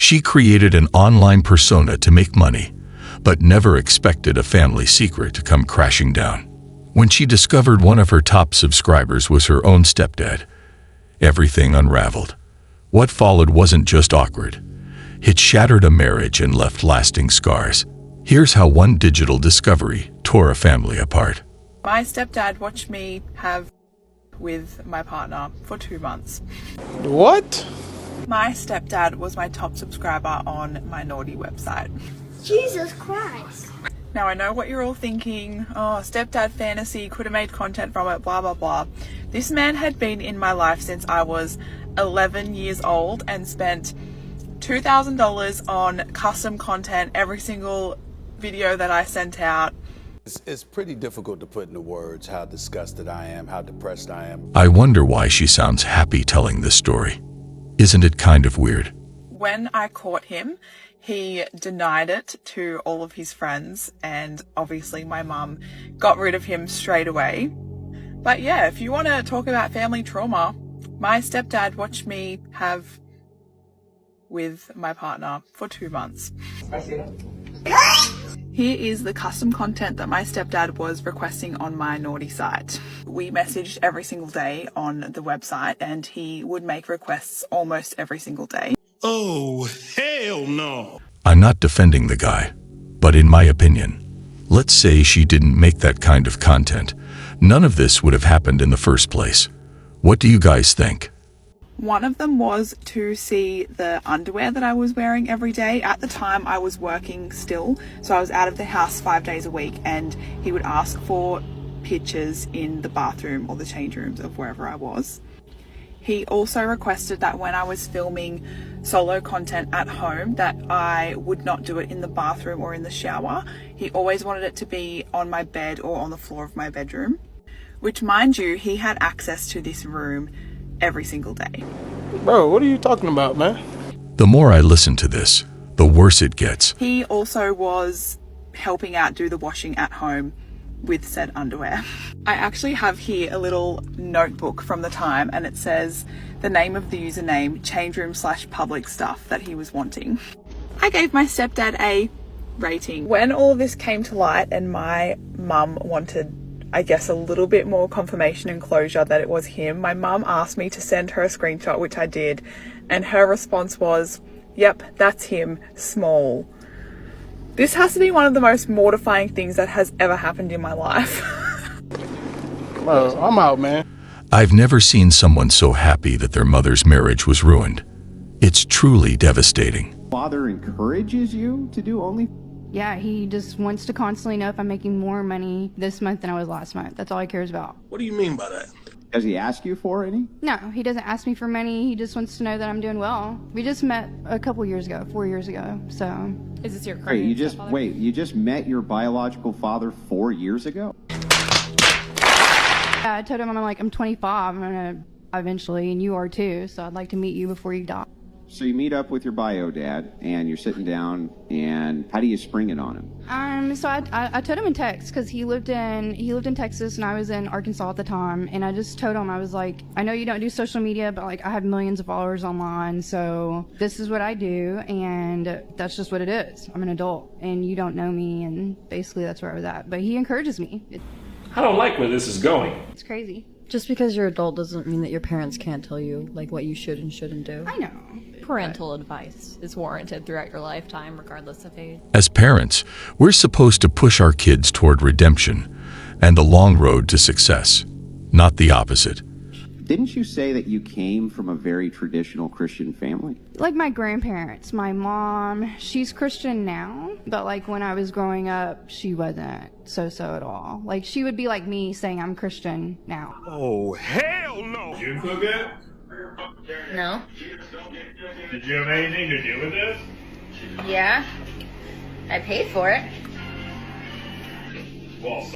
She created an online persona to make money, but never expected a family secret to come crashing down. When she discovered one of her top subscribers was her own stepdad, everything unraveled. What followed wasn't just awkward. It shattered a marriage and left lasting scars. Here's how one digital discovery tore a family apart. My stepdad watched me have with my partner for 2 months. What? My stepdad was my top subscriber on my naughty website. Jesus Christ. Now I know what you're all thinking. Oh, stepdad fantasy, could have made content from it, blah, blah, blah. This man had been in my life since I was 11 years old and spent $2,000 on custom content every single video that I sent out. It's pretty difficult to put into words how disgusted I am, how depressed I am. I wonder why she sounds happy telling this story. Isn't it kind of weird? When I caught him, he denied it to all of his friends, and obviously my mum got rid of him straight away. But yeah, if you want to talk about family trauma, my stepdad watched me have with my partner for 2 months. Here is the custom content that my stepdad was requesting on my naughty site. We messaged every single day on the website, and he would make requests almost every single day. Oh, hell no. I'm not defending the guy, but in my opinion, let's say she didn't make that kind of content. None of this would have happened in the first place. What do you guys think? One of them was to see the underwear that I was wearing every day. At the time, I was working still, so I was out of the house 5 days a week, and he would ask for pictures in the bathroom or the change rooms of wherever I was. He also requested that when I was filming solo content at home, that I would not do it in the bathroom or in the shower. He always wanted it to be on my bed or on the floor of my bedroom, which, mind you, he had access to this room every single day. Bro, what are you talking about, man? The more I listen to this, the worse it gets. He also was helping out do the washing at home with said underwear. I actually have here a little notebook from the time, and it says the name of the username, change room / public stuff that he was wanting. I gave my stepdad a rating. When all of this came to light and my mum wanted, I guess, a little bit more confirmation and closure that it was him, my mum asked me to send her a screenshot, which I did, and her response was, "Yep, that's him, small." This has to be one of the most mortifying things that has ever happened in my life. Bro, I'm out, man. I've never seen someone so happy that their mother's marriage was ruined. It's truly devastating. Father encourages you to do only? Yeah, he just wants to constantly know if I'm making more money this month than I was last month. That's all he cares about. What do you mean by that? Does he ask you for any? No, he doesn't ask me for money. He just wants to know that I'm doing well. We just met a couple years ago, 4 years ago, so. Is this your current Wait, you just met your biological father 4 years ago? Yeah, I told him, I'm 25, I'm gonna eventually, and you are too, so I'd like to meet you before you die. So you meet up with your bio dad, and you're sitting down, and how do you spring it on him? So I told him in text, because he lived in Texas and I was in Arkansas at the time, and I just told him, I was like, I know you don't do social media, but I have millions of followers online, so this is what I do, and that's just what it is. I'm an adult, and you don't know me, and basically that's where I was at. But he encourages me. I don't like where this is going. It's crazy. Just because you're adult doesn't mean that your parents can't tell you what you should and shouldn't do. I know. Parental advice is warranted throughout your lifetime, regardless of age. As parents, we're supposed to push our kids toward redemption and the long road to success, not the opposite. Didn't you say that you came from a very traditional Christian family? Like my grandparents, my mom, she's Christian now, but when I was growing up, she wasn't so at all. She would be like me saying I'm Christian now. Oh, hell no. Did you cook it? No. Did you have anything to do with this? Yeah. I paid for it. Well,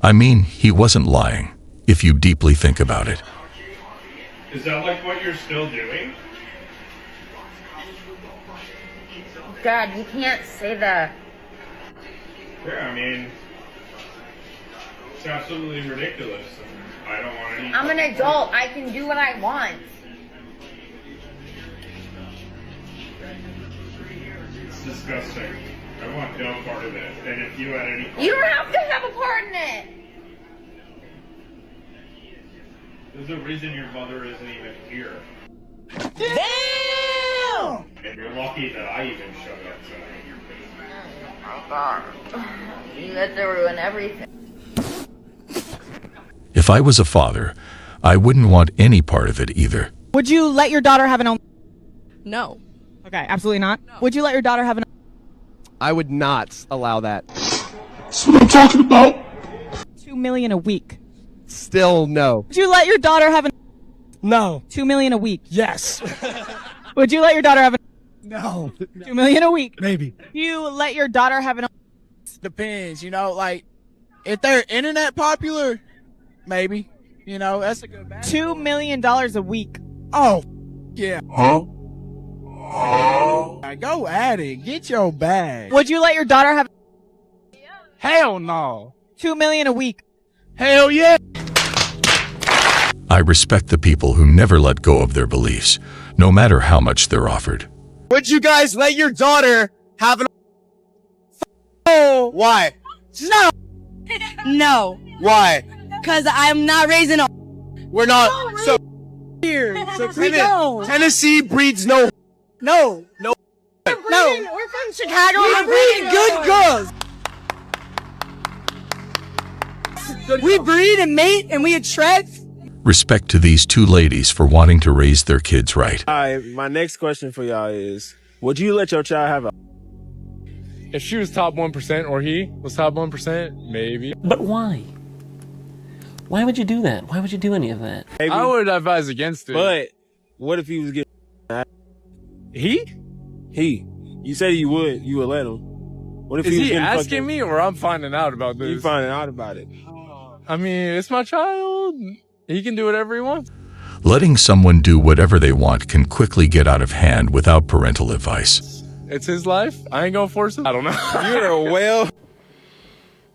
I mean, he wasn't lying, if you deeply think about it. is that what you're still doing? Dad, you can't say that. Yeah, I mean, it's absolutely ridiculous. I don't want any. I'm an adult. I can do what I want. disgusting. I want no part of it. And if you had any part You don't have to have a part in it. there's a reason your mother isn't even here. Damn! And you're lucky that I even showed up tonight. Oh God. You had to ruin everything. If I was a father, I wouldn't want any part of it either. Would you let your daughter have an own? No. Okay, absolutely not. No. Would you let your daughter have an? I would not allow that. That's what I'm talking about. $2 million a week. Still no. Would you let your daughter have an? No. $2 million a week. Yes. Would you let your daughter have an? No. $2 million a week. Maybe. You let your daughter have an? Depends, you know, like, if they're internet popular, maybe. You know, that's a good bag. $2 million a week. Oh, yeah. Huh? Go at it. Get your bag. Would you let your daughter have? Hell no. $2 million a week. Hell yeah. I respect the people who never let go of their beliefs, no matter how much they're offered. Would you guys let your daughter have an? Oh. Why? No. No. Why? Because I'm not raising a. We're not. So Here. So We don't. Tennessee breeds no. No. No. No. We're from Chicago. We're breeding good girls. We breed and mate and we attract. Respect to these two ladies for wanting to raise their kids right. All right, my next question for y'all is, would you let your child have a... If she was top 1% or he was top 1%, maybe. But why? Why would you do that? Why would you do any of that? Maybe. I would advise against it. But what if he was getting... He? You said you would let him. What if Is he was he getting asking fucking... me or I'm finding out about this? You finding out about it. I mean, it's my child. He can do whatever he wants. Letting someone do whatever they want can quickly get out of hand without parental advice. It's his life. I ain't gonna force him. I don't know. You're a whale.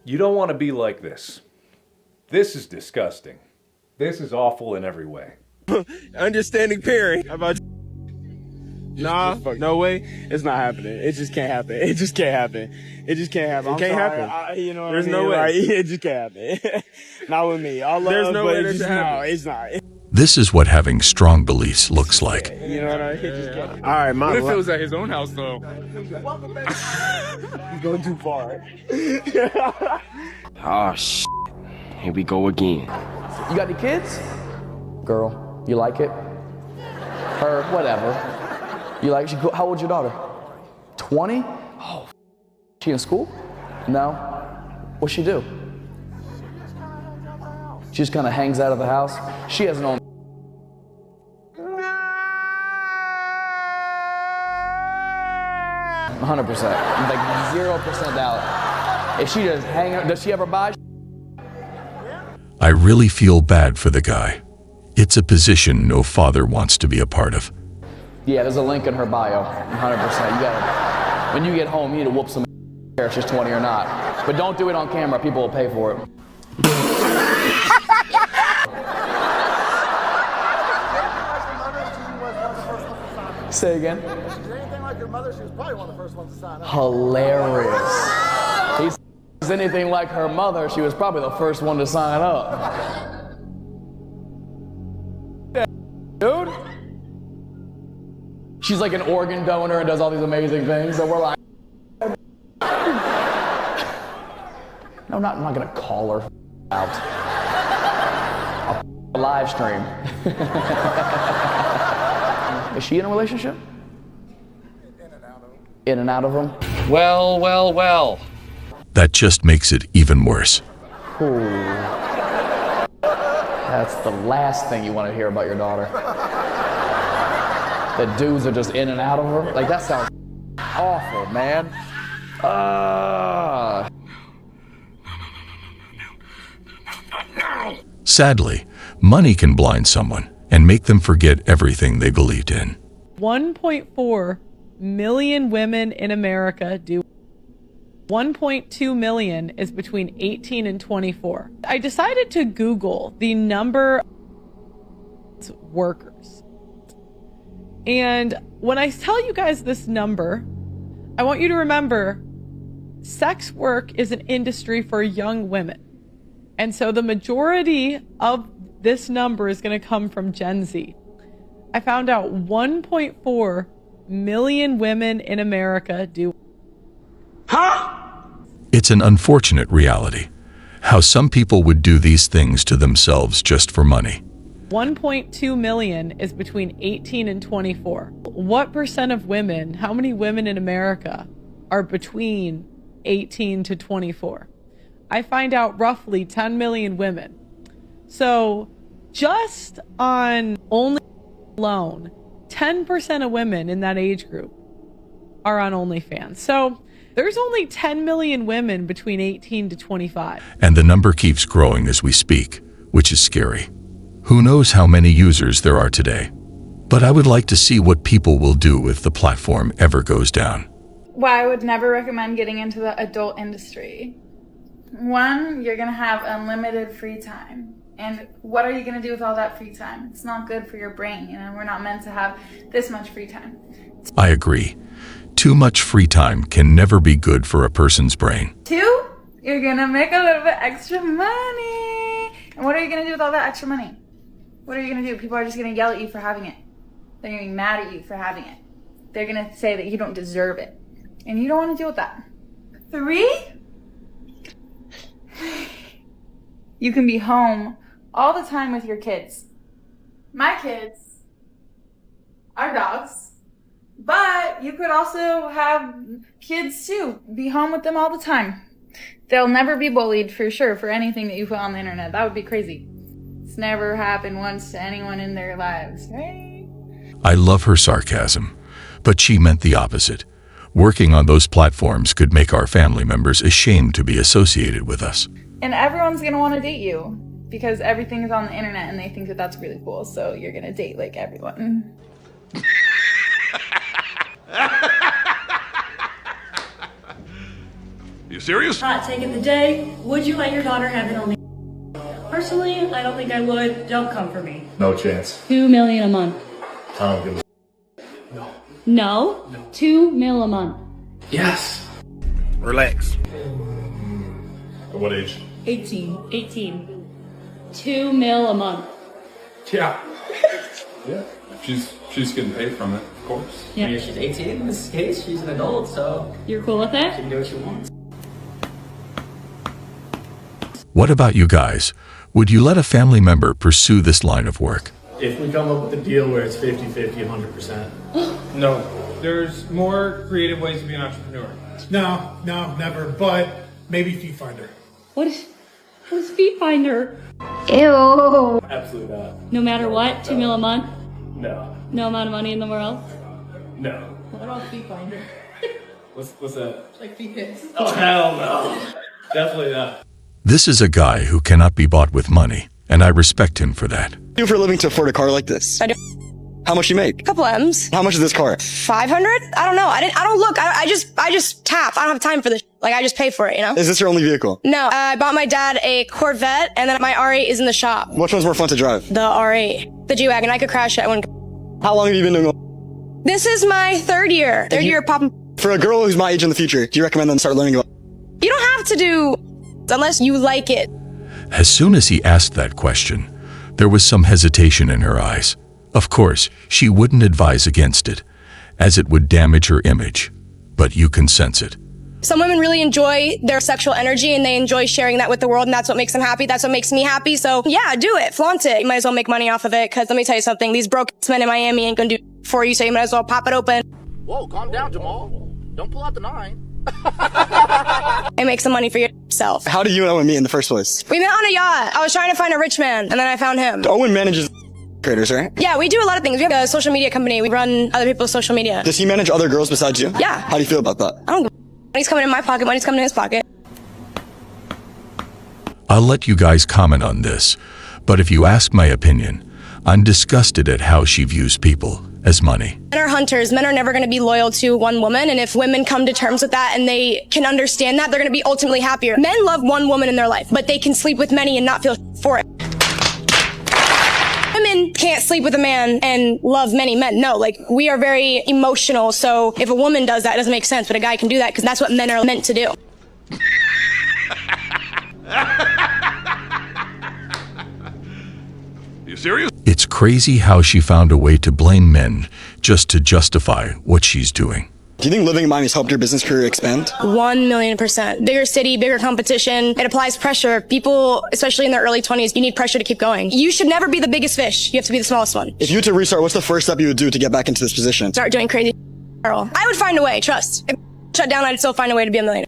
You don't want to be like this. This is disgusting. This is awful in every way. Understanding parent. How about you? Nah, no way. It's not happening. It just can't happen. It just can't happen. It just can't happen. It can't happen. You know what There's I mean? no way. Like, it just can't happen. Not with me. All love, There's no but way that just, should happen. no, it's not. This is what having strong beliefs looks like. You know what I mean? It just can't. All right, What if it was at his own house, though? You're going too far. Oh, shit. Here we go again. You got any kids? Girl, you like it? Her, whatever. You like, how old's your daughter? 20? Oh, she in school? No? What's she do? She just kind of hangs out of the house. She has no. 100%, like 0% doubt. If she just hang out, does she ever buy? I really feel bad for the guy. It's a position no father wants to be a part of. Yeah, there's a link in her bio, 100%. You gotta, when you get home, you need to whoop some care if she's 20 or not. But don't do it on camera, people will pay for it. Say again. If she did anything like your mother, she was probably one of the first ones to sign up. Hilarious. If she's anything like her mother, she was probably the first one to sign up. Dude. She's like an organ donor and does all these amazing things, so we're like, no, I'm not gonna call her out. I'll live stream. Is she in a relationship? In and out of them? Well, well, well. That just makes it even worse. Ooh. That's the last thing you want to hear about your daughter. That dudes are just in and out of her. Like, that sounds awful, man. Sadly, money can blind someone and make them forget everything they believed in. 1.4 million women in America do. 1.2 million is between 18 and 24. I decided to Google the number of workers. And when I tell you guys this number, I want you to remember, sex work is an industry for young women. And so the majority of this number is going to come from Gen Z. I found out 1.4 million women in America do. It's an unfortunate reality, how some people would do these things to themselves just for money. 1.2 million is between 18 and 24. What percent of women, how many women in America are between 18 to 24? I find out roughly 10 million women. So just on only alone, 10% of women in that age group are on OnlyFans. So there's only 10 million women between 18 to 25. And the number keeps growing as we speak, which is scary. Who knows how many users there are today? But I would like to see what people will do if the platform ever goes down. Well, I would never recommend getting into the adult industry. One, you're going to have unlimited free time. And what are you going to do with all that free time? It's not good for your brain. You know, we're not meant to have this much free time. I agree. Too much free time can never be good for a person's brain. Two, you're going to make a little bit extra money. And what are you going to do with all that extra money? What are you going to do? People are just going to yell at you for having it. They're going to be mad at you for having it. They're going to say that you don't deserve it. And you don't want to deal with that. Three, you can be home all the time with your kids. My kids are dogs, but you could also have kids too. Be home with them all the time. They'll never be bullied for sure for anything that you put on the internet. That would be crazy. It's never happened once to anyone in their lives, right? I love her sarcasm, but she meant the opposite. Working on those platforms could make our family members ashamed to be associated with us. And everyone's going to want to date you because everything is on the internet and they think that that's really cool. So you're going to date like everyone. You serious? Hot take of the day. Would you let your daughter have it on the... Personally, I don't think I would. Don't come for me. No chance. $2 million a month. I don't give a No? $2 million a month. Yes. Relax. At what age? 18. $2 million a month. Yeah. Yeah. She's getting paid from it, of course. Yeah. I mean, if she's 18 in this case, she's an adult, so You're cool with that? she can do what she wants. What about you guys? Would you let a family member pursue this line of work? If we come up with a deal where it's 50-50, 100%. No. There's more creative ways to be an entrepreneur. No, never. But maybe Feet Finder. What is Feet Finder? Ew. Absolutely not. No matter what? $2 million a month? No. No amount of money in the world? No. What about Feet Finder? What's that? Like feet pics. Oh, hell no. Definitely not. This is a guy who cannot be bought with money, and I respect him for that. Do for a living to afford a car like this? I do. How much you make? A couple M's. How much is this car? 500? I don't know. I don't look. I just tap. I don't have time for this. Like, I just pay for it, you know? Is this your only vehicle? No. I bought my dad a Corvette, and then my R8 is in the shop. Which one's more fun to drive? The R8. The G-Wagon. I could crash it. I wouldn't. How long have you been doing? This is my third year. Third year popping. For a girl who's my age in the future, do you recommend them start learning about? You don't have to do unless you like it. As soon as he asked that question, there was some hesitation in her eyes. Of course, she wouldn't advise against it, as it would damage her image, but you can sense it. Some women really enjoy their sexual energy and they enjoy sharing that with the world, and that's what makes them happy. That's what makes me happy. So yeah, do it. Flaunt it. You might as well make money off of it, because let me tell you something. These broke men in Miami ain't gonna do for you, so you might as well pop it open. Whoa, calm down, Jamal. Don't pull out the 9. And make some money for yourself. How did you and Owen meet in the first place? We met on a yacht. I was trying to find a rich man, and then I found him. Owen manages creators, right? Yeah, we do a lot of things. We have a social media company. We run other people's social media. Does he manage other girls besides you? Yeah. How do you feel about that? I don't give a money's coming in my pocket, money's coming in his pocket. I'll let you guys comment on this, but if you ask my opinion, I'm disgusted at how she views people as money. Men are hunters. Men are never going to be loyal to one woman, and if women come to terms with that and they can understand that, they're going to be ultimately happier. Men love one woman in their life, but they can sleep with many and not feel for it. Women can't sleep with a man and love many men. No, like, we are very emotional. So if a woman does that, it doesn't make sense, but a guy can do that because that's what men are meant to do. You serious? It's crazy how she found a way to blame men just to justify what she's doing. Do you think living in Miami's helped your business career expand? 1,000,000%. Bigger city, bigger competition. It applies pressure. People, especially in their early 20s, you need pressure to keep going. You should never be the biggest fish. You have to be the smallest one. If you were to restart, what's the first step you would do to get back into this position? Start doing crazy. I would find a way, trust. If shut down, I'd still find a way to be a millionaire.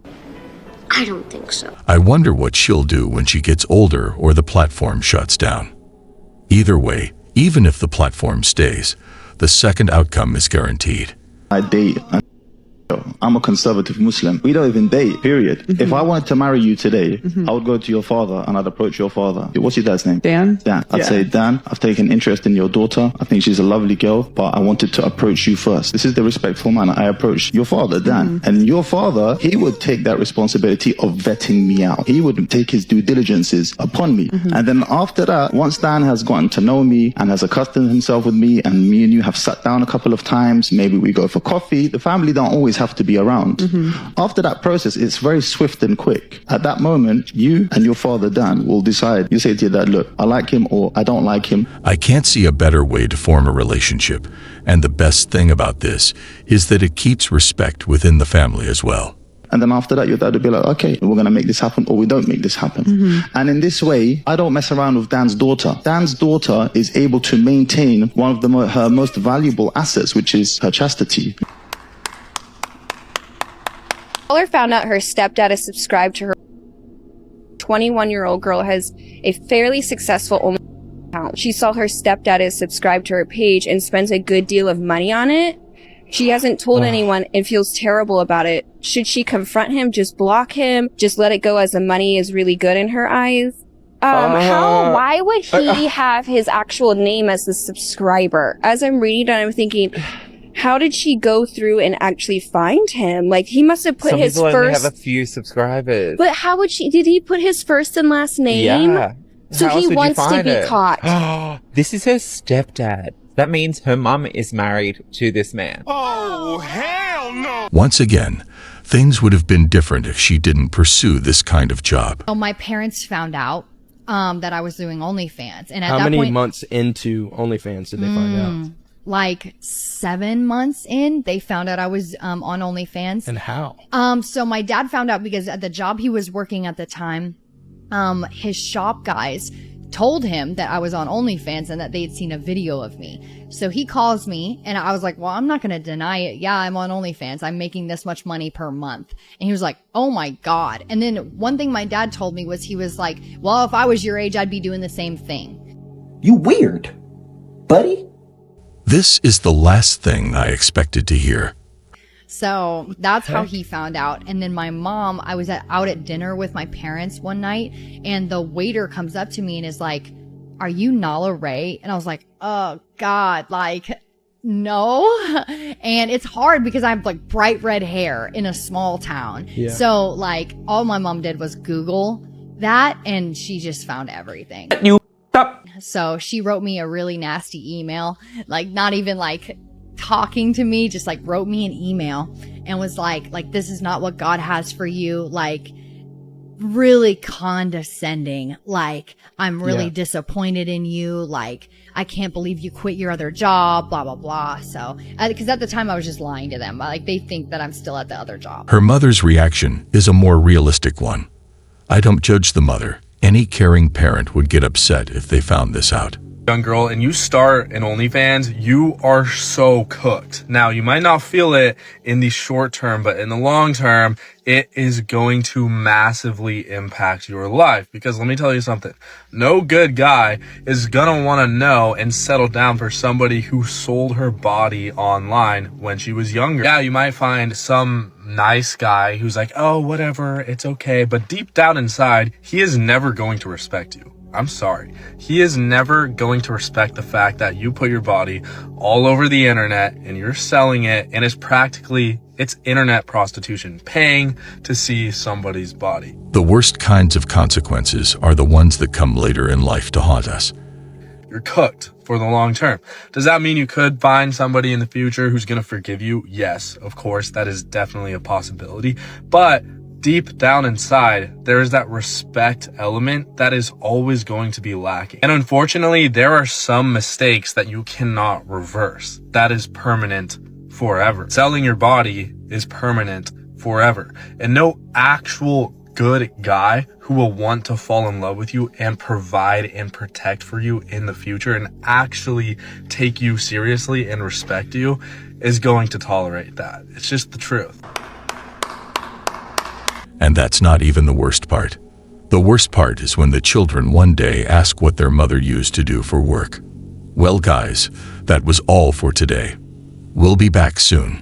I don't think so. I wonder what she'll do when she gets older or the platform shuts down. Either way, even if the platform stays, the second outcome is guaranteed. I date. I'm a conservative Muslim. We don't even date, period. If I wanted to marry you today, I would go to your father and I'd approach your father. What's your dad's name? Dan. Dan. I'd say, Dan, I've taken interest in your daughter. I think she's a lovely girl, but I wanted to approach you first. This is the respectful manner. I approached your father, Dan. And your father, he would take that responsibility of vetting me out. He would take his due diligences upon me. And then after that, once Dan has gotten to know me and has accustomed himself with me, and me and you have sat down a couple of times, maybe we go for coffee, the family don't always have to be around. After that process, it's very swift and quick. At that moment, you and your father, Dan, will decide. You say to your dad, look, I like him or I don't like him. I can't see a better way to form a relationship, and the best thing about this is that it keeps respect within the family as well. And then after that, your dad will be like, okay, we're going to make this happen or we don't make this happen. And in this way, I don't mess around with Dan's daughter. Dan's daughter is able to maintain one of her most valuable assets, which is her chastity. Caller found out her stepdad is subscribed to her. 21-year-old girl has a fairly successful OnlyFans account. She saw her stepdad is subscribed to her page and spends a good deal of money on it. She hasn't told anyone and feels terrible about it. Should she confront him, just block him, just let it go as the money is really good in her eyes? Why would he have his actual name as the subscriber? As I'm reading it, I'm thinking, how did she go through and actually find him? Like, he must have put his Some people only first... have a few subscribers. But how would she... Did he put his first and last name? Yeah. So How else he would you wants to find be it? caught. This is her stepdad. That means her mum is married to this man. Oh, hell no! Once again, things would have been different if she didn't pursue this kind of job. So my parents found out that I was doing OnlyFans, and at How that many point, months into OnlyFans did they find out? like 7 months in, they found out I was on OnlyFans. And how? So my dad found out because at the job he was working at the time, his shop guys told him that I was on OnlyFans and that they had seen a video of me. So he calls me and I was like, well, I'm not going to deny it. Yeah, I'm on OnlyFans. I'm making this much money per month. And he was like, oh my God. And then one thing my dad told me was he was like, well, if I was your age, I'd be doing the same thing. You weird, buddy. This is the last thing I expected to hear. So that's how he found out. And then my mom, I was out at dinner with my parents one night and the waiter comes up to me and is like, are you Nala Ray? And I was like, oh God, like, no. And it's hard because I have like bright red hair in a small town. Yeah. So like all my mom did was Google that and she just found everything. You up. So she wrote me a really nasty email, like not even like talking to me, just like wrote me an email and was like this is not what God has for you, like really condescending, like I'm really disappointed in you, like I can't believe you quit your other job, blah blah blah. So because at the time I was just lying to them, like they think that I'm still at the other job. Her mother's reaction is a more realistic one. I don't judge the mother. Any caring parent would get upset if they found this out. Young girl, and you start an OnlyFans, you are so cooked. Now, you might not feel it in the short term, but in the long term, it is going to massively impact your life. Because let me tell you something, no good guy is gonna wanna know and settle down for somebody who sold her body online when she was younger. Yeah, you might find some nice guy who's like, oh, whatever, it's okay. But deep down inside, he is never going to respect you. I'm sorry. He is never going to respect the fact that you put your body all over the internet and you're selling it, and it's internet prostitution, paying to see somebody's body. The worst kinds of consequences are the ones that come later in life to haunt us. You're cooked for the long term. Does that mean you could find somebody in the future who's going to forgive you? Yes, of course, that is definitely a possibility. But deep down inside, there is that respect element that is always going to be lacking. And unfortunately, there are some mistakes that you cannot reverse. That is permanent forever. Selling your body is permanent forever. And no actual good guy who will want to fall in love with you and provide and protect for you in the future and actually take you seriously and respect you is going to tolerate that. It's just the truth. And that's not even the worst part. The worst part is when the children one day ask what their mother used to do for work. Well, guys, that was all for today. We'll be back soon.